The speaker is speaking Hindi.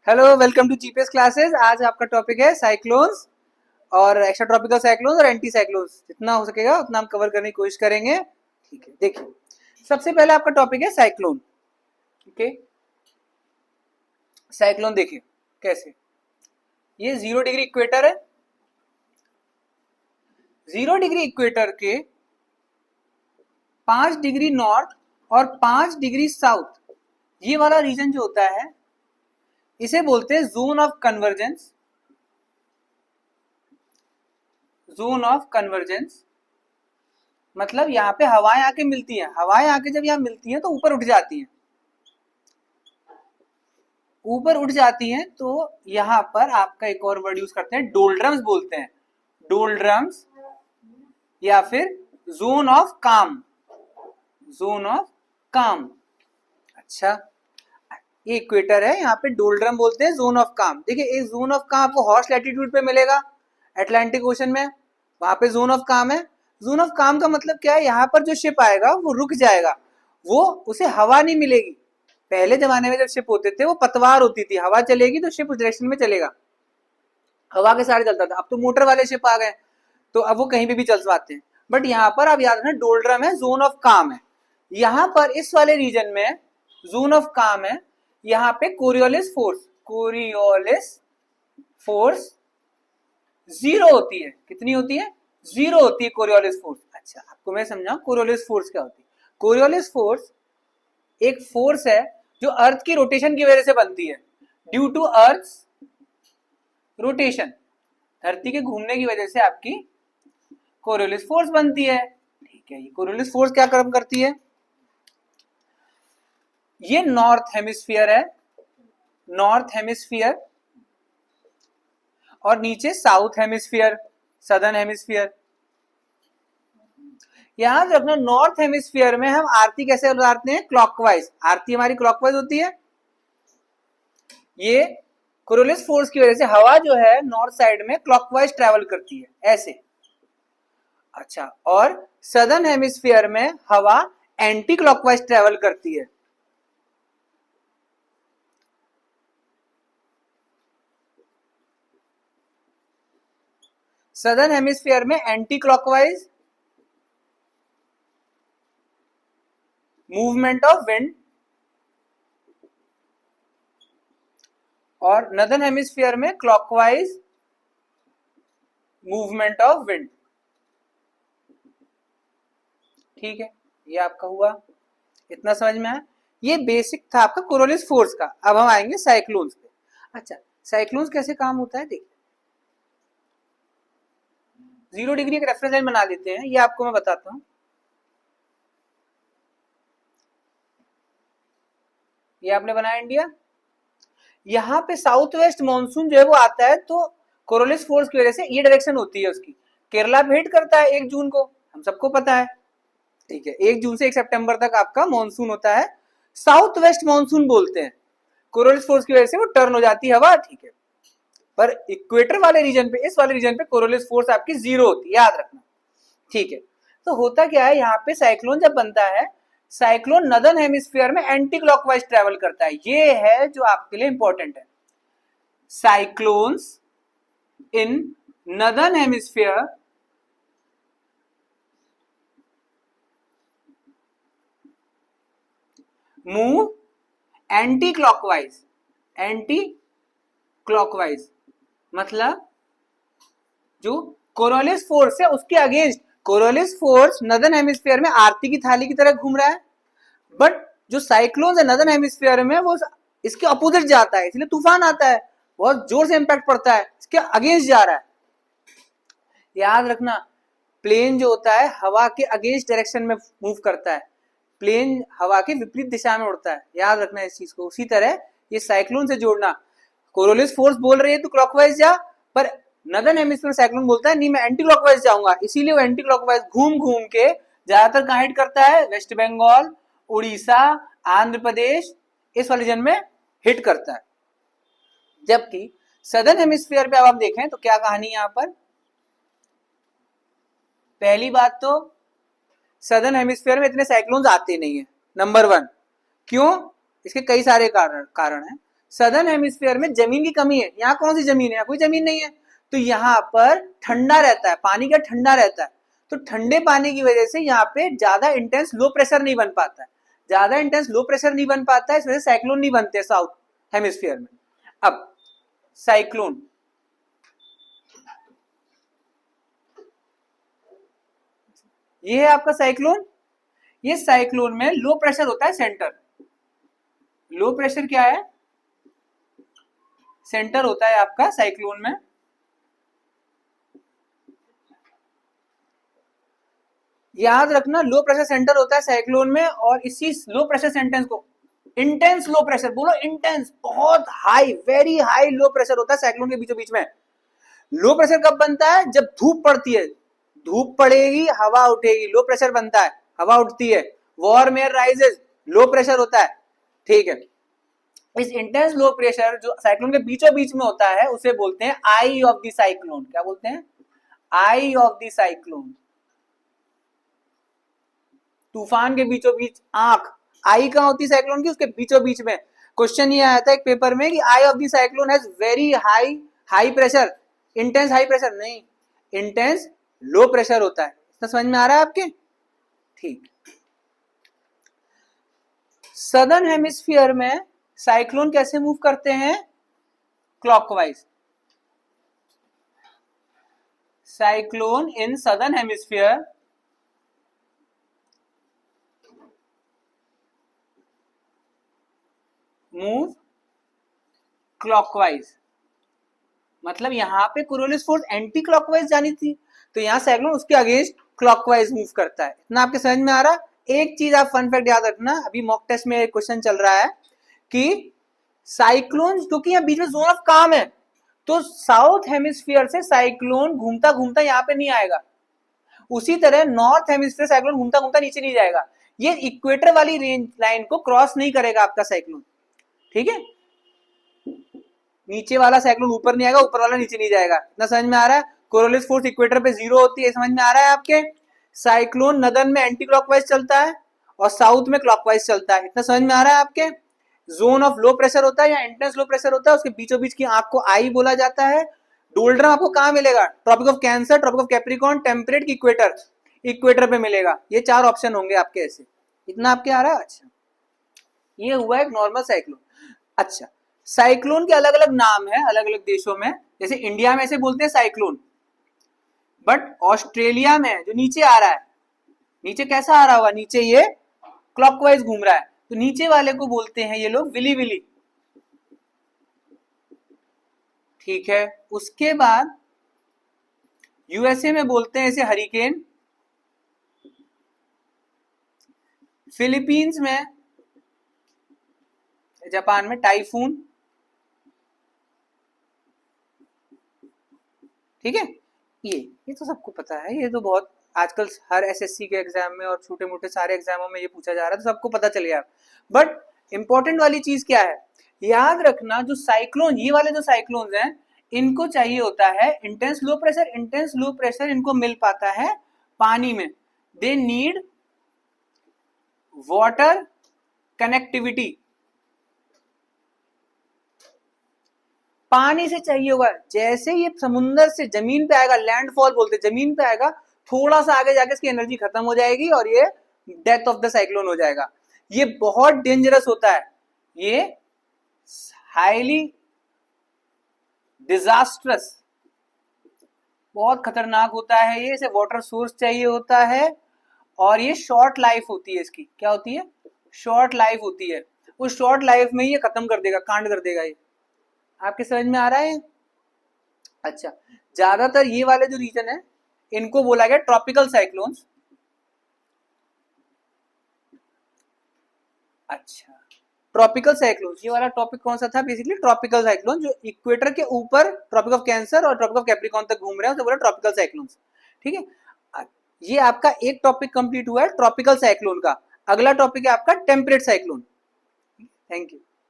Hello, welcome to GPS classes. आज आपका टॉपिक है साइक्लोन्स और एक्स्ट्रा ट्रॉपिकल साइक्लोन्स और एंटी साइक्लोन्स। जितना हो सकेगा उतना हम कवर करने की कोशिश करेंगे। ठीक है, देखिए सबसे पहले आपका टॉपिक है साइक्लोन। ओके, साइक्लोन देखिए कैसे, ये 0 डिग्री इक्वेटर है। 0 डिग्री इक्वेटर के 5 डिग्री नॉर्थ और 5 डिग्री साउथ, ये वाला रीजन जो होता है इसे बोलते हैं zone of convergence. Zone of convergence मतलब यहाँ पे हवाएं आके मिलती हैं। हवाएं आके जब यहाँ मिलती हैं तो ऊपर उठ जाती हैं। ऊपर उठ जाती हैं तो यहाँ पर आपका एक और वर्ड यूज करते हैं, डोल्ड्रम्स बोलते हैं। डोल्ड्रम्स या फिर जोन ऑफ काम। जोन ऑफ काम। अच्छा, ये इक्वेटर है, यहाँ पे डोल्ड्रम बोलते हैं जोन ऑफ काम। देखिए एक जोन ऑफ काम आपको हॉर्स लैटिट्यूड पे मिलेगा, अटलांटिक ओशन में, वहां पे जोन ऑफ काम है। जोन ऑफ काम का मतलब क्या है, यहाँ पर जो शिप आएगा वो रुक जाएगा, वो उसे हवा नहीं मिलेगी। पहले जमाने में जब शिप होते थे वो पतवार होती थी, हवा चलेगी तो शिप उस डायरेक्शन में चलेगा, हवा के सहारे चलता था। अब तो मोटर वाले शिप आ गए तो अब वो कहीं पे भी चल पाते हैं। बट यहाँ पर आप याद रखना डोल्ड्रम है, जोन ऑफ काम है। यहाँ पर इस वाले रीजन में जोन ऑफ काम है, यहाँ पे कोरियोलिस फोर्स, कोरियोलिस फोर्स 0 होती है। कितनी होती है? 0 होती है कोरियोलिस फोर्स। अच्छा, आपको मैं समझाऊं कोरियोलिस फोर्स क्या होती है। कोरियोलिस फोर्स एक फोर्स है जो अर्थ की रोटेशन की वजह से बनती है। ड्यू टू अर्थ रोटेशन, धरती के घूमने की वजह से आपकी कोरियोलिस फोर्स बनती है। ठीक है, ये कोरियोलिस फोर्स क्या काम करती है, ये नॉर्थ हेमिस्फीयर है, नॉर्थ हेमिस्फीयर, और नीचे साउथ हेमिस्फीयर, सदर्न हेमिस्फीयर। याद रखना नॉर्थ हेमिस्फीयर में हम आरती कैसे उतारते हैं, क्लॉकवाइज। आरती हमारी क्लॉकवाइज होती है। ये कोरियोलिस फोर्स की वजह से हवा जो है नॉर्थ साइड में क्लॉकवाइज ट्रेवल करती है ऐसे। अच्छा, और सदर्न हेमिस्फीयर में हवा एंटी क्लॉकवाइज ट्रेवल करती है। सदर्न हेमिस्फीयर में anti clockwise movement of wind, और नदर्न हेमिस्फीयर में क्लॉकवाइज मूवमेंट ऑफ विंड। ठीक है, ये आपका हुआ, इतना समझ में आया। ये बेसिक था आपका कोरियोलिस फोर्स का। अब हम आएंगे साइक्लोन्स पे। अच्छा, साइक्लोन्स कैसे काम होता है देखिए। 0 डिग्री एक रेफरेंस लाइन बना देते हैं, ये आपको मैं बताता हूं। ये आपने बनाया इंडिया, यहाँ पे साउथ वेस्ट मानसून जो है वो आता है, तो कोरियोलिस फोर्स की वजह से ये डायरेक्शन होती है उसकी, केरला पे हिट करता है 1 जून को, हम सबको पता है। ठीक है, 1 जून से 1 सितंबर तक आपका मानसून होता है, साउथ वेस्ट मानसून बोलते हैं। कोरियोलिस फोर्स की वजह से वो टर्न हो जाती है हवा। ठीक है, पर इक्वेटर वाले रीजन पे, इस वाले रीजन पे कोरियोलिस फोर्स आपकी 0 होती है, याद रखना। ठीक है, तो होता क्या है, यहाँ पे साइक्लोन जब बनता है, साइक्लोन नदर्न हेमिस्फीयर में एंटी क्लॉकवाइज ट्रेवल करता है। ये है जो आपके लिए इंपॉर्टेंट है। Cyclones in northern hemisphere move anti clockwise. Anti clockwise मतलब जो कोरियोलिस फोर्स है उसके against. Coriolis force northern hemisphere में आरती की थाली की तरह घूम रहा है, बट जो साइक्लोन है नदर्न हेमिस्फीयर में वो इसके अपोजिट जाता है, इसलिए तूफान आता है, बहुत जोर से इंपैक्ट पड़ता है, इसके अगेंस्ट जा रहा है। याद रखना, प्लेन जो होता है हवा के अगेंस्ट डायरेक्शन में मूव करता है, प्लेन हवा के विपरीत दिशा में उड़ता है। याद रखना इस चीज को। उसी तरह ये साइक्लोन से जोड़ना, कोरियोलिस फोर्स बोल रही है तो क्लॉकवाइज जा, पर नदर्न हेमिस्फीयर साइक्लोन बोलता है नहीं मैं एंटी क्लॉकवाइज जाऊंगा, इसीलिए वो एंटी क्लॉकवाइज घूम घूम के ज्यादातर कहां हिट करता है, वेस्ट बंगाल, उड़ीसा, आंध्र प्रदेश, इस वाले रीजन में हिट करता है। जबकि सदर्न हेमिस्फीयर पे अब आप देखें तो क्या कहानी है यहाँ पर। पहली बात तो सदर्न हेमिस्फीयर में इतने साइक्लोन्स आते नहीं है, नंबर 1। क्यों? इसके कई सारे कारण हैं। सदर्न हेमिस्फीयर में जमीन की कमी है, यहाँ कौन सी जमीन है, यहाँ कोई जमीन नहीं है, तो यहाँ पर ठंडा रहता है, पानी का ठंडा रहता है, तो ठंडे पानी की वजह से यहाँ पे ज्यादा इंटेंस लो प्रेशर नहीं बन पाता है, ज्यादा इंटेंस लो प्रेशर नहीं बन पाता है, इस वजह से साइक्लोन नहीं बनते साउथ हेमिस्फीयर में। अब साइक्लोन, ये है आपका साइक्लोन, ये साइक्लोन में लो प्रेशर होता है सेंटर, लो प्रेशर क्या है, सेंटर होता है आपका साइक्लोन में। याद रखना लो प्रेशर सेंटर होता है साइक्लोन में, और इसी लो प्रेशर सेंटेंस को इंटेंस लो प्रेशर बोलो, इंटेंस बहुत high, very high low pressure होता है साइक्लोन के बीचों बीच में। लो प्रेशर कब बनता है, जब धूप पड़ती है, धूप पड़ेगी हवा उठेगी, लो प्रेशर बनता है, हवा उठती है, वार्म एयर राइजेस, लो प्रेशर होता है, ठीक है। इस इंटेंस लो प्रेशर जो साइक्लोन के बीचों बीच में होता है उसे बोलते हैं आई ऑफ द साइक्लोन, क्या बोलते हैं, आई ऑफ द साइक्लोन। तूफान के बीचों बीच आंख, आई कहां होती है साइक्लोन की, उसके बीचों बीच में। क्वेश्चन ये आया था एक पेपर में कि eye of the cyclone has very high, high pressure, intense high pressure नहीं, इंटेंस लो प्रेशर होता है। तो समझ में आ रहा है आपके, ठीक। सदर्न हेमिस्फीयर में साइक्लोन कैसे मूव करते हैं, clockwise. Cyclone in southern hemisphere move clockwise, मतलब यहां पे कोरियोलिस फोर्स एंटी क्लॉकवाइज जानी थी, तो यहां साइक्लोन उसके अगेंस्ट क्लॉकवाइज मूव करता है। इतना आपके समझ में आ रहा। एक चीज आप फन फैक्ट याद रखना, अभी मॉक टेस्ट में एक क्वेश्चन चल रहा है कि साइक्लोन, क्योंकि यहाँ बीच में जोन ऑफ काम है, तो साउथ हेमिस्फीयर से साइक्लोन घूमता घूमता यहाँ पे नहीं आएगा, उसी तरह नॉर्थ हेमिस्फीयर साइक्लोन घूमता घूमता नीचे नहीं जाएगा, ये इक्वेटर वाली रेंज लाइन को क्रॉस नहीं करेगा आपका साइक्लोन, ठीक है। नीचे वाला साइक्लोन ऊपर नहीं आएगा, ऊपर वाला नीचे नहीं जाएगा। इतना समझ में आ रहा है। कोरियोलिस फोर्स इक्वेटर पे 0 होती है, समझ में आ रहा है आपके। साइक्लोन नदर्न में एंटी क्लॉकवाइज चलता है और साउथ में क्लॉकवाइज चलता है, इतना समझ में आ रहा है आपके। जोन ऑफ लो प्रेशर होता है या इंटेंस लो प्रेशर होता है, उसके बीचों बीच की आंख को आई बोला जाता है। डोल्ड्रम आपको कहां मिलेगा, Tropic of Cancer, Tropic of Capricorn, temperate की इक्वेटर, इक्वेटर पे मिलेगा। ये 4 ऑप्शन होंगे आपके ऐसे। इतना आपके आ रहा है। अच्छा, ये हुआ एक नॉर्मल साइक्लोन। अच्छा, साइक्लोन के अलग अलग नाम है अलग अलग देशों में, जैसे इंडिया में ऐसे बोलते हैं साइक्लोन, बट ऑस्ट्रेलिया में जो नीचे आ रहा है, नीचे कैसा आ रहा होगा, नीचे ये क्लॉकवाइज घूम रहा है, तो नीचे वाले को बोलते हैं ये लोग विली विली, ठीक है। उसके बाद यूएसए में बोलते हैं इसे हरिकेन, फिलीपींस में, जापान में टाइफून, ठीक है। ये तो सबको पता है, ये तो बहुत आजकल हर एसएससी के एग्जाम में और छोटे मोटे सारे एग्जामों में ये पूछा जा रहा है, तो सबको पता चल गया। बट इंपॉर्टेंट वाली चीज क्या है, याद रखना, जो साइक्लोन, ये वाले जो साइक्लोन हैं, इनको चाहिए होता है intense low pressure. Intense low pressure इनको मिल पाता है पानी में, दे नीड वाटर कनेक्टिविटी, पानी से चाहिए होगा। जैसे ये समुद्र से जमीन पे आएगा, लैंडफॉल बोलते हैं, जमीन पे आएगा, थोड़ा सा आगे जाके इसकी एनर्जी खत्म हो जाएगी और ये डेथ ऑफ द साइक्लोन हो जाएगा। ये बहुत डेंजरस होता है, ये हाईली डिजास्ट्रस, बहुत खतरनाक होता है ये। इसे वाटर सोर्स चाहिए होता है और ये शॉर्ट लाइफ होती है इसकी, क्या होती है, शॉर्ट लाइफ होती है। उस शॉर्ट लाइफ में ये खत्म कर देगा, कांड कर देगा ये। आपके समझ में आ रहा है। अच्छा, ज्यादातर ये वाले जो रीजन है इनको बोला गया ट्रॉपिकल साइक्लोन्स। अच्छा, ट्रॉपिकल साइक्लोन्स, ये वाला टॉपिक कौन सा था, बेसिकली ट्रॉपिकल साइक्लोन, जो इक्वेटर के ऊपर ट्रॉपिक ऑफ कैंसर और ट्रॉपिक ऑफ कैप्रिकॉर्न तक घूम रहे हैं, उसे बोला ट्रॉपिकल साइक्लोन्स, ठीक है। ये आपका एक टॉपिक कंप्लीट हुआ है ट्रॉपिकल साइक्लोन का। अगला टॉपिक है आपका टेम्परेट साइक्लोन। Thank you.